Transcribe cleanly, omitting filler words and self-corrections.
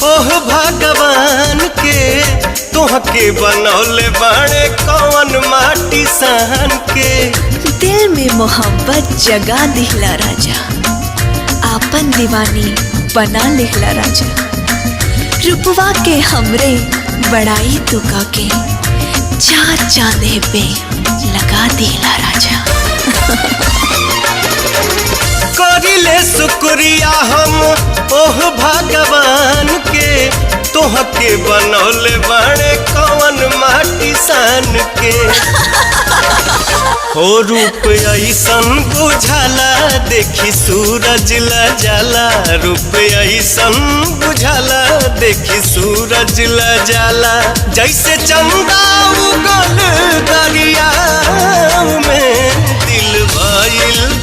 ओह भगवान के तोहके बनौले बाड़े कौन माटी सान के। दिल में मोहब्बत जगा दिहला राजा, आपन दीवानी बना लिहला राजा। रूपवा के हमरे बड़ाई तू के चार चांदे पे लगा दिहला राजा। करिले शुक्रिया हम ओह भगवान के तोहके बनौले बाड़े कौन माटी सान के। हो रूप ऐसन बुझाला देखी सूरज ला जाला, रूप ऐसन बुझाला देखी सूरज ला जाला। जैसे चंदा उगल दरिया में दिल भइल